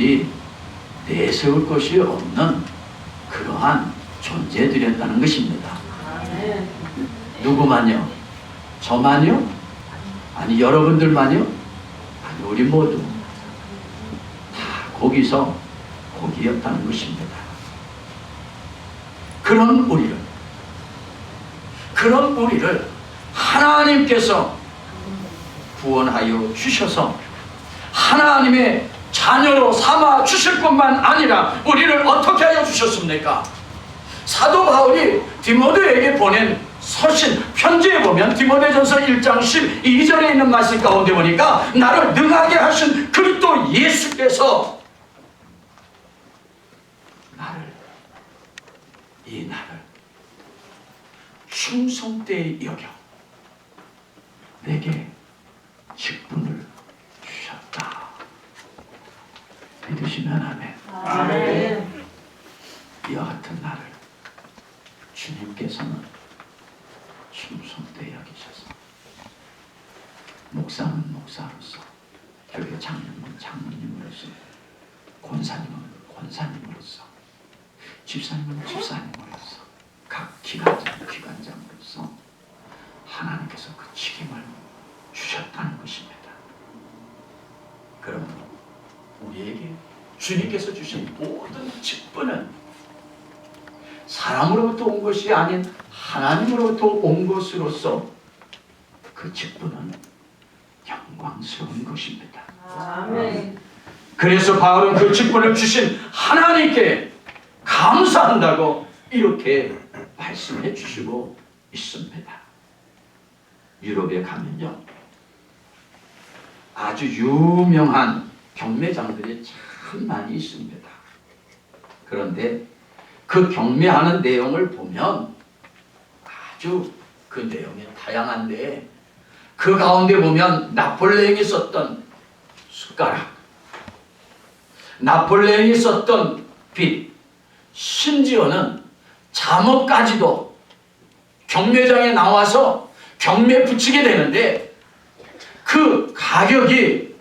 도무지 내세울 것이 없는 그러한 존재들이었다는 것입니다. 누구만요? 저만요? 아니 여러분들만요? 아니 우리 모두 다 거기서 거기였다는 것입니다. 그런 우리를 하나님께서 구원하여 주셔서 하나님의 자녀로 삼아 주실 뿐만 아니라 우리를 어떻게 하여 주셨습니까? 사도 바울이 디모데에게 보낸 서신 편지에 보면 디모데전서 1장 12절에 있는 말씀 가운데 보니까 나를 능하게 하신 그리스도 예수께서 나를 충성되이 여겨 내게 직분을 주셨다. 믿으시면 아멘. 아멘. 이와 같은 나를 주님께서는 충성되이 여기셔서 목사는 목사로서, 교회 장로는 장로님으로서, 권사님은 권사님으로서, 집사님은 집사님으로서, 각 기관장은 기관장으로서 하나님께서 그 책임을 주셨다는 것입니다. 그럼 우리에게 주님께서 주신 모든 직분은 사람으로부터 온 것이 아닌 하나님으로부터 온 것으로서 그 직분은 영광스러운 것입니다. 아멘. 그래서 바울은 그 직분을 주신 하나님께 감사한다고 이렇게 말씀해 주시고 있습니다. 유럽에 가면요, 아주 유명한 경매장들이 참 많이 있습니다. 그런데 그 경매하는 내용을 보면 아주 그 내용이 다양한데 그 가운데 보면 나폴레옹이 썼던 숟가락, 나폴레옹이 썼던 빛, 심지어는 잠옷까지도 경매장에 나와서 경매 붙이게 되는데 그 가격이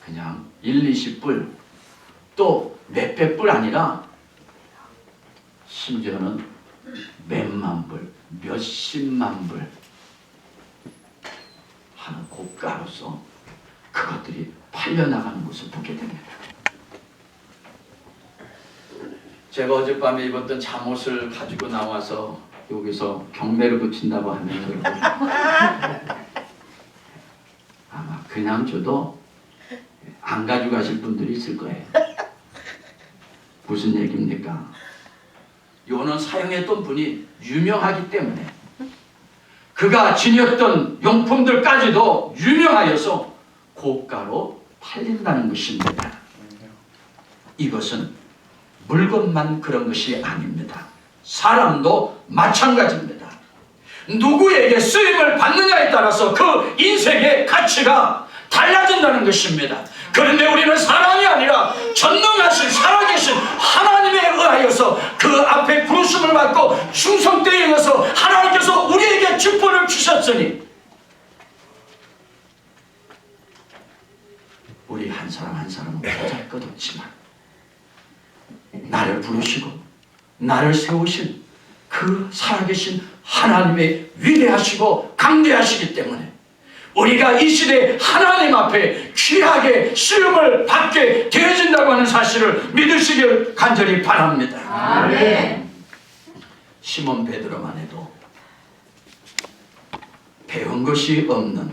그냥 1, 20불 또 몇백 불 아니라 심지어는 몇만 불, 몇십만 불 하는 고가로서 그것들이 팔려나가는 것을 보게 됩니다. 제가 어젯밤에 입었던 잠옷을 가지고 나와서 여기서 경매를 붙인다고 하면 아마 그냥 줘도 안 가져가실 분들이 있을 거예요. 무슨 얘기입니까? 요는 사용했던 분이 유명하기 때문에 그가 지녔던 용품들까지도 유명하여서 고가로 팔린다는 것입니다. 이것은 물건만 그런 것이 아닙니다. 사람도 마찬가지입니다. 누구에게 쓰임을 받느냐에 따라서 그 인생의 가치가 달라진다는 것입니다. 그런데 우리는 사람이 아니라 전능하신 살아계신 하나님에 의하여서 그 앞에 부르심을 받고 충성되에 의해서 하나님께서 우리에게 직분을 주셨으니 우리 한 사람 한 사람은 보잘것없지만 나를 부르시고 나를 세우신 그 살아계신 하나님의 위대하시고 강대하시기 때문에 우리가 이 시대에 하나님 앞에 귀하게 시험을 받게 되어진다고 하는 사실을 믿으시길 간절히 바랍니다. 아멘. 시몬 베드로만 해도 배운 것이 없는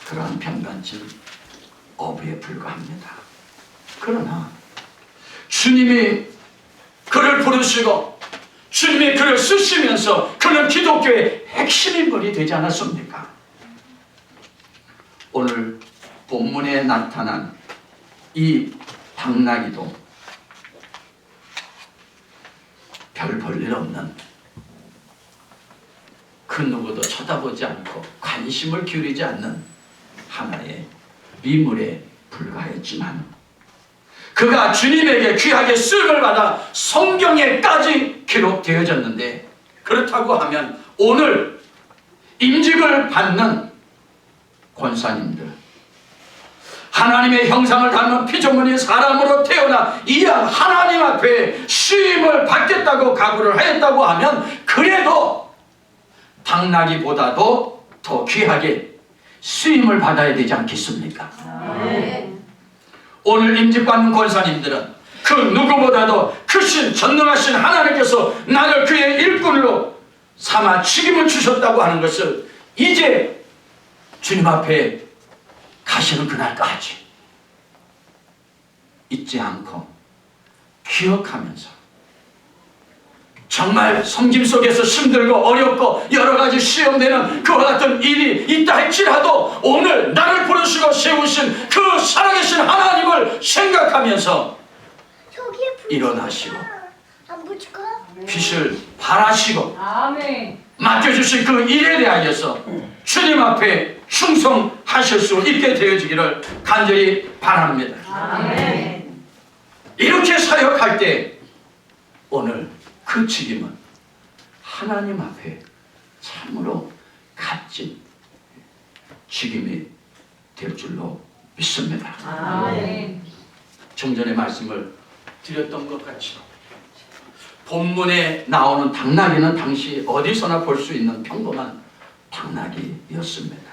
그러한 평간질 어부에 불과합니다. 그러나 주님이 그를 부르시고 주님이 그를 쓰시면서 그는 기독교의 핵심 인물이 되지 않았습니까? 오늘 본문에 나타난 이 당나귀도 별 볼일 없는 그 누구도 쳐다보지 않고 관심을 기울이지 않는 하나의 미물에 불과했지만 그가 주님에게 귀하게 쓰임을 받아 성경에까지 기록되어졌는데 그렇다고 하면 오늘 임직을 받는 권사님들, 하나님의 형상을 닮은 피조물인 사람으로 태어나 이양 하나님 앞에 쓰임을 받겠다고 각오를 하였다고 하면 그래도 당나귀보다도 더 귀하게 쓰임을 받아야 되지 않겠습니까? 오늘 임직받는 권사님들은 그 누구보다도 크신 전능하신 하나님께서 나를 그의 일꾼으로 삼아 책임을 주셨다고 하는 것을 이제 주님 앞에 가시는 그날까지 잊지 않고 기억하면서 정말 섬김 속에서 힘들고 어렵고 여러 가지 시험되는 그와 같은 일이 있다 할지라도 오늘 나를 부르시고 세우신 그 살아계신 하나님을 생각하면서 일어나시고 빛을 발하시고 맡겨주신 그 일에 대하여서 주님 앞에 충성하실 수 있게 되어지기를 간절히 바랍니다. 이렇게 사역할 때 오늘 그 책임은 하나님 앞에 참으로 값진 책임이 될 줄로 믿습니다. 좀 전에 말씀을 드렸던 것 같이 본문에 나오는 당나귀는 당시 어디서나 볼 수 있는 평범한 당나귀였습니다.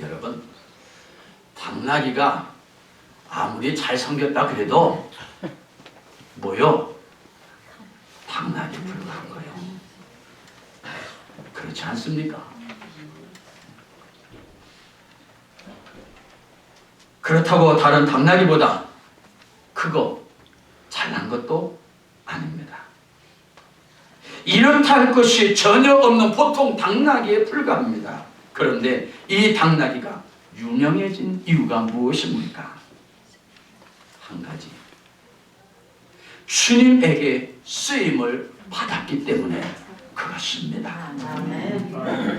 여러분, 당나귀가 아무리 잘생겼다 그래도 뭐요? 당나귀 불과한 거예요. 그렇지 않습니까? 그렇다고 다른 당나귀보다 크고 잘난 것도 아닙니다. 이렇다 할 것이 전혀 없는 보통 당나귀에 불과합니다. 그런데 이 당나귀가 유명해진 이유가 무엇입니까? 한 가지. 주님에게 쓰임을 받았기 때문에 그렇습니다.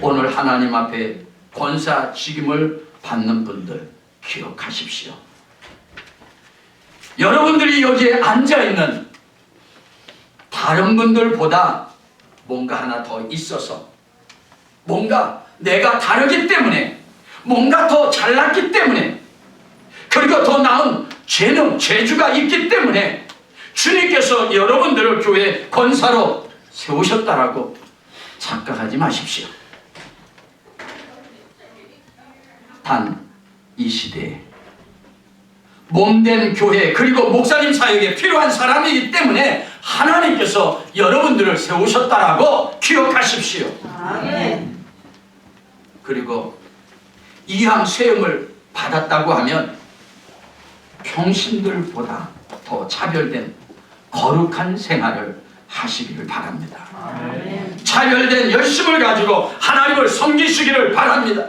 오늘 하나님 앞에 권사 직임을 받는 분들 기억하십시오. 여러분들이 여기에 앉아있는 다른 분들보다 뭔가 하나 더 있어서 뭔가 내가 다르기 때문에 뭔가 더 잘났기 때문에 그리고 더 나은 재능, 재주가 있기 때문에 주님께서 여러분들을 교회 권사로 세우셨다라고 착각하지 마십시오. 단 이 시대에 몸된 교회 그리고 목사님 사역에 필요한 사람이기 때문에 하나님께서 여러분들을 세우셨다라고 기억하십시오. 아멘. 그리고 이항 세움을 받았다고 하면 평신들보다 더 차별된 거룩한 생활을 하시기를 바랍니다. 아멘. 차별된 열심을 가지고 하나님을 섬기시기를 바랍니다.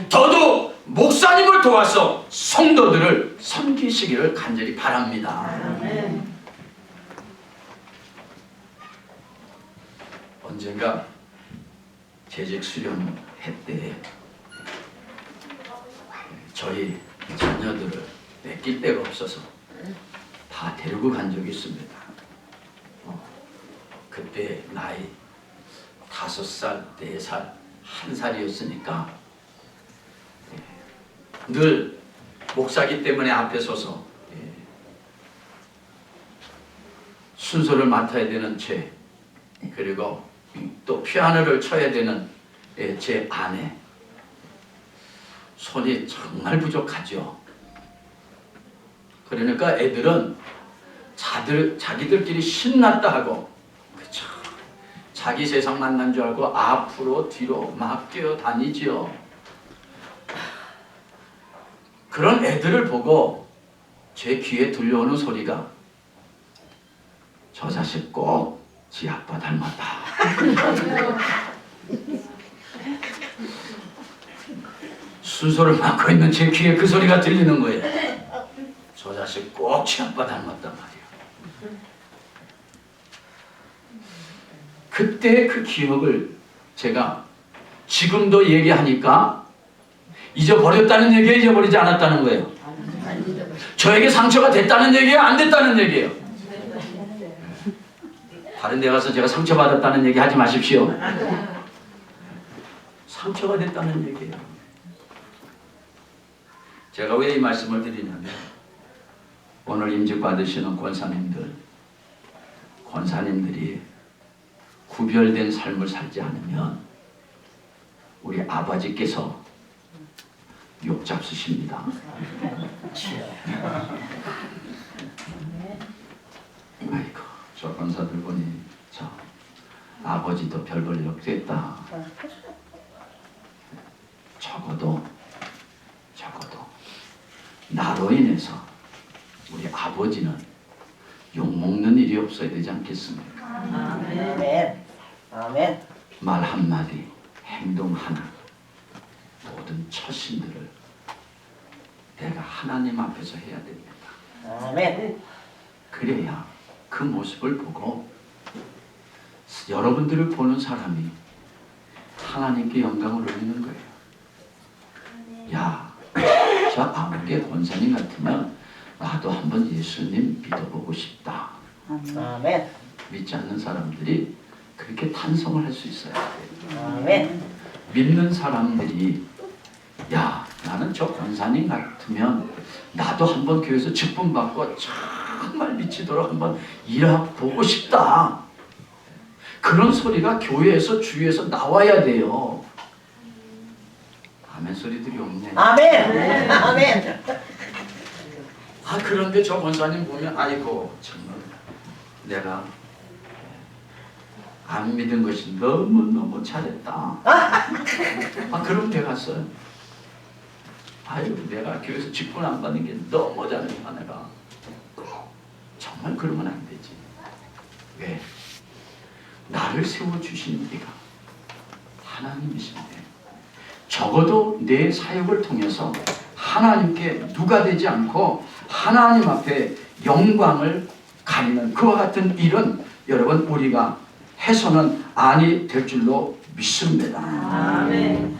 더더욱 목사님을 도와서 성도들을 섬기시기를 간절히 바랍니다. 아멘. 언젠가 재직 수련회 때 저희 자녀들을 맡길 데가 없어서 다 데리고 간 적이 있습니다. 그때 나이 5살, 4살, 1살이었으니까 늘 목사기 때문에 앞에 서서 순서를 맡아야 되는 제 그리고 또 피아노를 쳐야 되는 제 아내 손이 정말 부족하죠. 그러니까 애들은 자기들끼리 신났다 하고 그쵸? 자기 세상 만난 줄 알고 앞으로 뒤로 막 뛰어다니지요. 그런 애들을 보고 제 귀에 들려오는 소리가 저 자식 꼭 지 아빠 닮았다. 순서를 맡고 있는 제 귀에 그 소리가 들리는 거예요. 저 자식 꼭 지 아빠 닮았단 말이에요. 그때 그 기억을 제가 지금도 얘기하니까 잊어버렸다는 얘기예요, 잊어버리지 않았다는 거예요? 저에게 상처가 됐다는 얘기예요, 안 됐다는 얘기예요? 다른 데 가서 제가 상처받았다는 얘기 하지 마십시오. 상처가 됐다는 얘기예요. 제가 왜 이 말씀을 드리냐면 오늘 임직 받으시는 권사님들이 구별된 삶을 살지 않으면 우리 아버지께서 욕 잡수십니다. 아이고, 저 권사들 보니 저 아버지도 별 볼 일 없겠다. 적어도 나로 인해서 우리 아버지는 욕먹는 일이 없어야 되지 않겠습니까? 아멘. 아멘. 말 한마디, 행동 하나, 모든 처신들을 내가 하나님 앞에서 해야 됩니다. 아멘. 그래야 그 모습을 보고 여러분들을 보는 사람이 하나님께 영광을 올리는 거예요. 야, 저 아무개 권사님 같으면 나도 한번 예수님 믿어보고 싶다. 아멘. 믿지 않는 사람들이 그렇게 탄성을 할 수 있어야 돼요. 아멘. 믿는 사람들이 야, 나는 저 권사님 같으면 나도 한번 교회에서 직분 받고 정말 미치도록 한번 일해보고 싶다. 그런 소리가 교회에서 주위에서 나와야 돼요. 아멘 소리들이 없네. 아멘. 아멘. 아, 그런데 저 권사님 보면 아이고 정말 내가 안 믿은 것이 너무너무 잘했다. 아, 그런 데 갔어요. 아유, 내가 교회에서 직분 안 받는 게 너무 잘했다. 내가 정말 그러면 안 되지. 왜? 나를 세워주신 이가 하나님이신데 적어도 내 사역을 통해서 하나님께 누가 되지 않고 하나님 앞에 영광을 가리는 그와 같은 일은 여러분 우리가 해서는 아니 될 줄로 믿습니다. 아멘.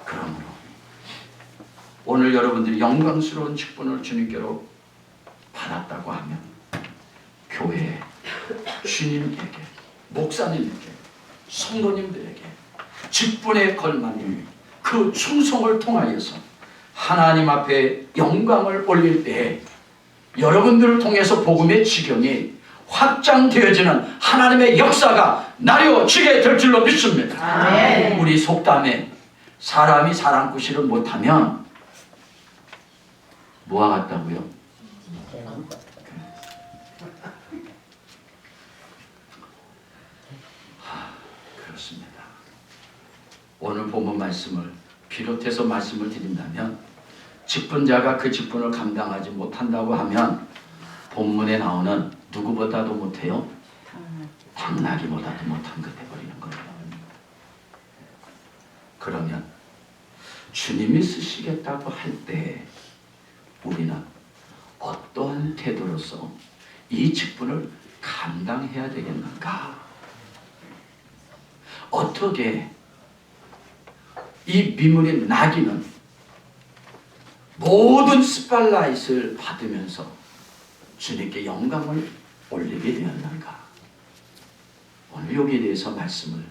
그러므로 오늘 여러분들이 영광스러운 직분을 주님께로 받았다고 하면 교회에, 주님에게, 목사님에게, 성도님들에게 직분에 걸맞는 그 충성을 통하여서 하나님 앞에 영광을 올릴 때에 여러분들을 통해서 복음의 지경이 확장되어지는 하나님의 역사가 나려지게 될 줄로 믿습니다. 아멘. 우리 속담에 사람이 사람구실을 못하면 뭐와 같다고요? 그렇습니다. 오늘 본문 말씀을 비롯해서 말씀을 드린다면 직분자가 그 직분을 감당하지 못한다고 하면 본문에 나오는 누구보다도 못해요? 당나귀보다도 못한 것 돼버리는 거예요. 그러면 주님이 쓰시겠다고 할 때 우리는 어떠한 태도로서 이 직분을 감당해야 되겠는가? 어떻게 이 미물의 나귀는 모든 스팔라잇을 받으면서 주님께 영광을 올리게 되었는가? 오늘 여기에 대해서 말씀을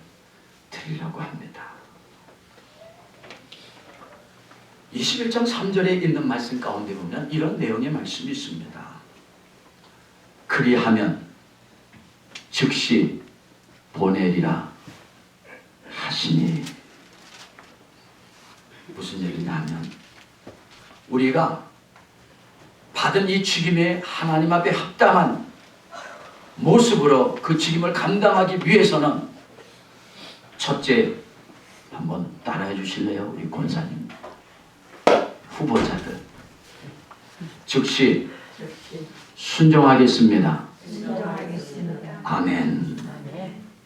드리려고 합니다. 21장 3절에 있는 말씀 가운데 보면 이런 내용의 말씀이 있습니다. 그리하면 즉시 보내리라 하시니. 무슨 얘기냐면 우리가 받은 이 직임에 하나님 앞에 합당한 모습으로 그 직임을 감당하기 위해서는 첫째, 한번 따라해 주실래요? 우리 권사님 후보자들 즉시 순종하겠습니다. 아멘.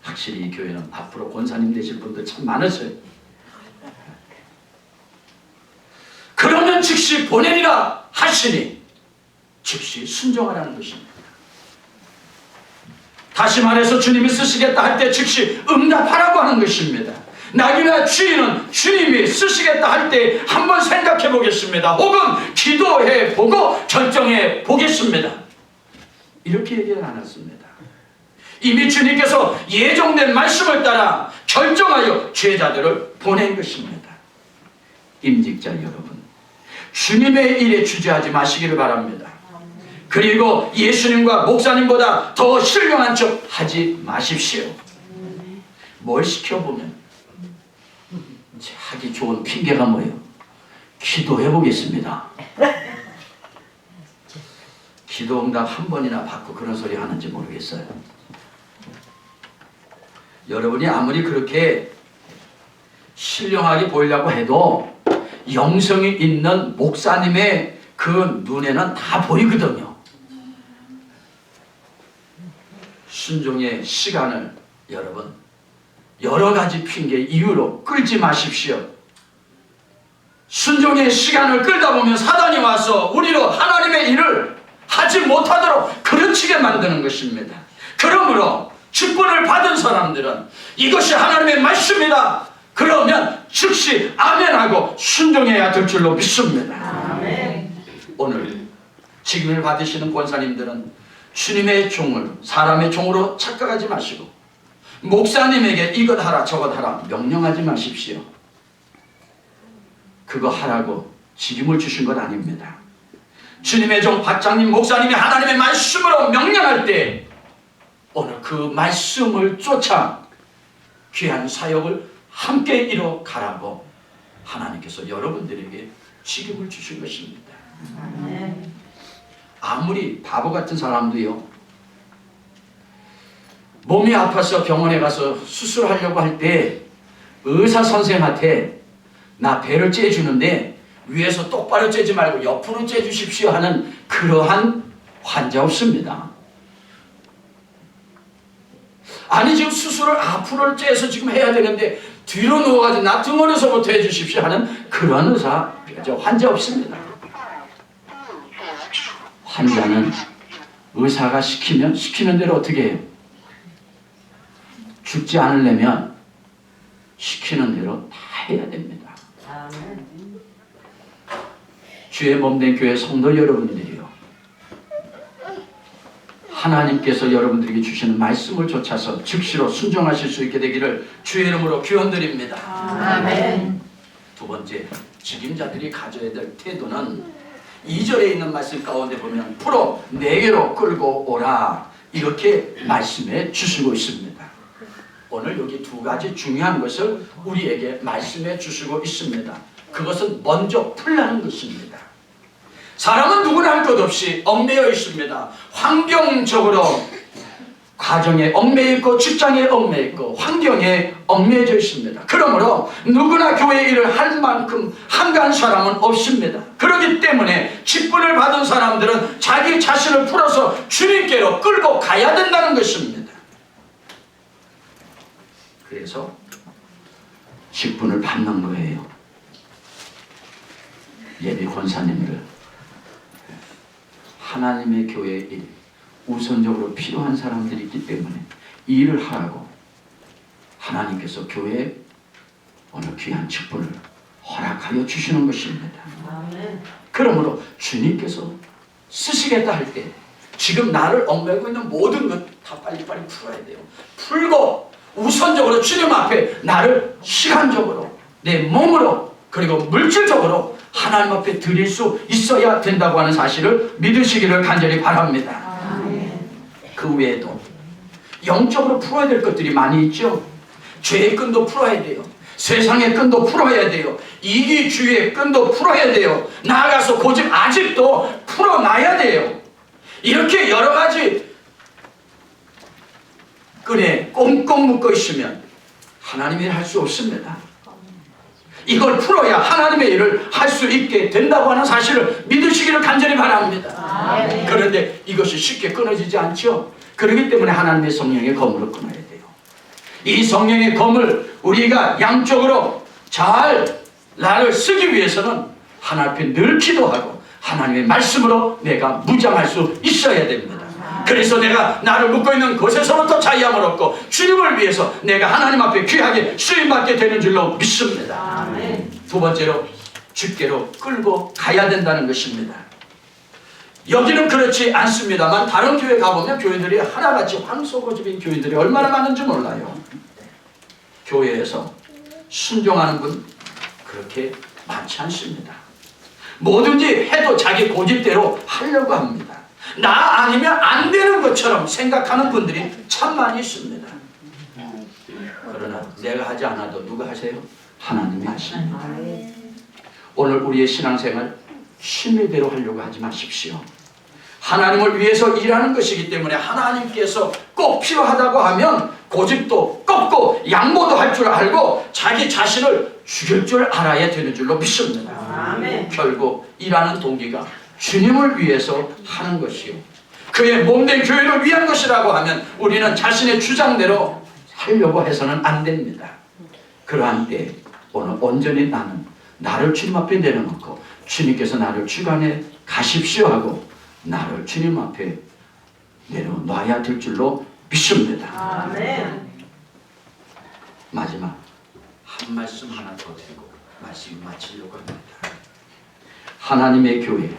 확실히 이 교회는 앞으로 권사님 되실 분들 참 많으세요. 그러면 즉시 보내리라 하시니 즉시 순종하라는 것입니다. 다시 말해서 주님이 쓰시겠다 할 때 즉시 응답하라고 하는 것입니다. 나귀나 쥐는 주님이 쓰시겠다 할 때 한번 생각해 보겠습니다. 혹은 기도해 보고 결정해 보겠습니다. 이렇게 얘기를 안 했습니다. 이미 주님께서 예정된 말씀을 따라 결정하여 제자들을 보낸 것입니다. 임직자 여러분, 주님의 일에 주저하지 마시기를 바랍니다. 그리고 예수님과 목사님보다 더 신령한 척 하지 마십시오. 뭘 시켜보면 하기 좋은 핑계가 뭐예요? 기도해 보겠습니다. 기도 응답 한 번이나 받고 그런 소리 하는지 모르겠어요. 여러분이 아무리 그렇게 신령하게 보이려고 해도 영성이 있는 목사님의 그 눈에는 다 보이거든요. 순종의 시간을 여러분 여러 가지 핑계 이유로 끌지 마십시오. 순종의 시간을 끌다 보면 사단이 와서 우리로 하나님의 일을 하지 못하도록 그르치게 만드는 것입니다. 그러므로 직분을 받은 사람들은 이것이 하나님의 말씀이다 그러면 즉시 아멘하고 순종해야 될 줄로 믿습니다. 아멘. 오늘 직임을 받으시는 권사님들은 주님의 종을 사람의 종으로 착각하지 마시고 목사님에게 이것 하라 저것 하라 명령하지 마십시오. 그거 하라고 직임을 주신 것 아닙니다. 주님의 종 박장님 목사님이 하나님의 말씀으로 명령할 때 오늘 그 말씀을 쫓아 귀한 사역을 함께 이뤄 가라고 하나님께서 여러분들에게 직임을 주신 것입니다. 아멘. 아무리 바보 같은 사람도요 몸이 아파서 병원에 가서 수술하려고 할 때 의사 선생한테 나 배를 째주는데 위에서 똑바로 째지 말고 옆으로 째주십시오 하는 그러한 환자 없습니다. 아니 지금 수술을 앞으로 째서 지금 해야 되는데 뒤로 누워가지고 나 등원에서부터 해주십시오 하는 그러한 환자 없습니다. 환자는 의사가 시키는 대로 어떻게 해요? 죽지 않으려면 시키는 대로 다 해야 됩니다. 아멘. 주의 몸된 교회 성도 여러분들이요 하나님께서 여러분들에게 주시는 말씀을 좇아서 즉시로 순종하실 수 있게 되기를 주의 이름으로 기원드립니다. 아멘. 두 번째, 직임자들이 가져야 될 태도는 2절에 있는 말씀 가운데 보면 풀어 내게로 끌고 오라 이렇게 말씀해 주시고 있습니다. 오늘 여기 두 가지 중요한 것을 우리에게 말씀해 주시고 있습니다. 그것은 먼저 풀라는 것입니다. 사람은 누구나 할 것 없이 얽매여 있습니다. 환경적으로 가정에 얽매여 있고 직장에 얽매여 있고 환경에 얽매여져 있습니다. 그러므로 누구나 교회 일을 할 만큼 한가한 사람은 없습니다. 그렇기 때문에 직분을 받은 사람들은 자기 자신을 풀어서 주님께로 끌고 가야 된다는 것입니다. 그래서 직분을 받는 거예요. 예비 권사님들 하나님의 교회의 일 우선적으로 필요한 사람들이 있기 때문에 이 일을 하라고 하나님께서 교회에 오늘 귀한 직분을 허락하여 주시는 것입니다. 아멘. 그러므로 주님께서 쓰시겠다 할 때 지금 나를 얽매고 있는 모든 것 다 빨리빨리 풀어야 돼요. 풀고 우선적으로 주님 앞에 나를 시간적으로 내 몸으로 그리고 물질적으로 하나님 앞에 드릴 수 있어야 된다고 하는 사실을 믿으시기를 간절히 바랍니다. 아멘. 그 외에도 영적으로 풀어야 될 것들이 많이 있죠. 죄의 끈도 풀어야 돼요. 세상의 끈도 풀어야 돼요. 이기주의의 끈도 풀어야 돼요. 나아가서 고집 아직도 풀어놔야 돼요. 이렇게 여러 가지 끈에 꽁꽁 묶어 있으면 하나님의 일을 할 수 없습니다. 이걸 풀어야 하나님의 일을 할 수 있게 된다고 하는 사실을 믿으시기를 간절히 바랍니다. 아멘. 그런데 이것이 쉽게 끊어지지 않죠. 그렇기 때문에 하나님의 성령의 검으로 끊어야 돼요. 이 성령의 검을 우리가 양쪽으로 잘 나를 쓰기 위해서는 하나님 앞에 늘 기도하고 하나님의 말씀으로 내가 무장할 수 있어야 됩니다. 그래서 내가 나를 묶고 있는 것에서부터 자유함을 얻고 주님을 위해서 내가 하나님 앞에 귀하게 쓰임받게 되는 줄로 믿습니다. 아멘. 두 번째로 주께로 끌고 가야 된다는 것입니다. 여기는 그렇지 않습니다만 다른 교회 가보면 교회들이 하나같이 황소고집인 교회들이 얼마나 많은지 몰라요. 교회에서 순종하는 분 그렇게 많지 않습니다. 뭐든지 해도 자기 고집대로 하려고 합니다. 나 아니면 안 되는 것처럼 생각하는 분들이 참 많이 있습니다. 그러나 내가 하지 않아도 누가 하세요? 하나님이 하십니다. 오늘 우리의 신앙생활 심의대로 하려고 하지 마십시오. 하나님을 위해서 일하는 것이기 때문에 하나님께서 꼭 필요하다고 하면 고집도 꺾고 양보도 할 줄 알고 자기 자신을 죽일 줄 알아야 되는 줄로 믿습니다. 아멘. 결국 일하는 동기가 주님을 위해서 하는 것이요, 그의 몸된 교회를 위한 것이라고 하면 우리는 자신의 주장대로 하려고 해서는 안 됩니다. 그러한 때 오늘 온전히 나를 주님 앞에 내려놓고 주님께서 나를 주관해 가십시오 하고 나를 주님 앞에 내려놔야 될 줄로 믿습니다. 아멘. 마지막 한 말씀 하나 더 드리고 말씀 마치려고 합니다. 하나님의 교회,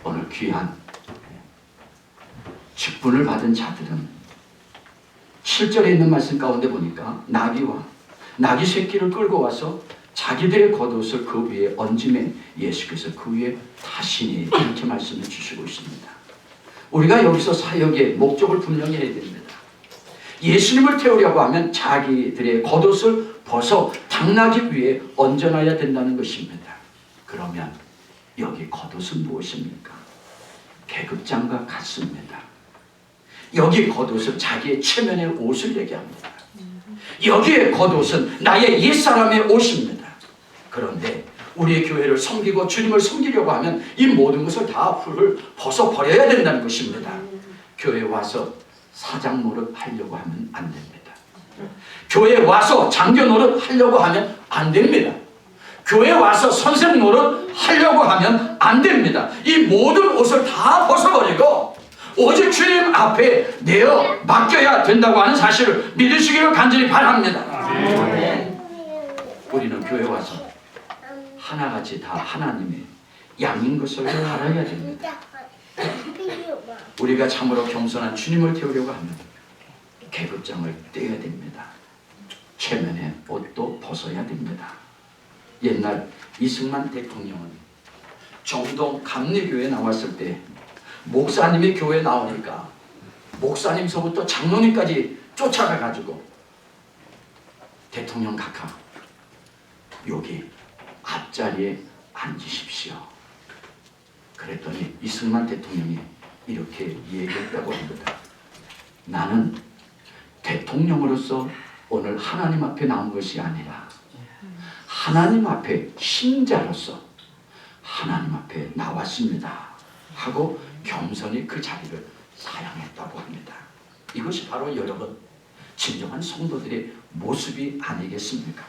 오늘 귀한 직분을 받은 자들은 7절에 있는 말씀 가운데 보니까 나귀 새끼를 끌고 와서 자기들의 겉옷을 그 위에 얹음에 예수께서 그 위에 타시니, 이렇게 말씀을 주시고 있습니다. 우리가 여기서 사역의 목적을 분명히 해야 됩니다. 예수님을 태우려고 하면 자기들의 겉옷을 벗어 당나귀 위에 얹어놔야 된다는 것입니다. 그러면 여기 겉옷은 무엇입니까? 계급장과 같습니다. 여기 겉옷은 자기의 체면의 옷을 얘기합니다. 여기에 겉옷은 나의 옛사람의 옷입니다. 그런데 우리의 교회를 섬기고 주님을 섬기려고 하면 이 모든 것을 다 훌훌 벗어버려야 된다는 것입니다. 교회에 와서 사장 노릇 하려고 하면 안 됩니다. 교회에 와서 장교 노릇 하려고 하면 안 됩니다. 교회에 와서 선생 노릇 하려고 하면 안 됩니다. 이 모든 옷을 다 벗어버리고 오직 주님 앞에 내어 맡겨야 된다고 하는 사실을 믿으시기를 간절히 바랍니다. 우리는 교회에 와서 하나같이 다 하나님의 양인 것을 알아야 됩니다. 우리가 참으로 겸손한 주님을 태우려고 하면 계급장을 떼야 됩니다. 체면의 옷도 벗어야 됩니다. 옛날 이승만 대통령은 정동 감리교회에 나왔을 때 목사님이 교회에 나오니까 목사님서부터 장로님까지 쫓아가가지고 대통령 각하 여기 앞자리에 앉으십시오. 그랬더니 이승만 대통령이 이렇게 얘기했다고 합니다. 나는 대통령으로서 오늘 하나님 앞에 나온 것이 아니라 하나님 앞에 신자로서 하나님 앞에 나왔습니다 하고 겸손히 그 자리를 사양했다고 합니다. 이것이 바로 여러분 진정한 성도들의 모습이 아니겠습니까?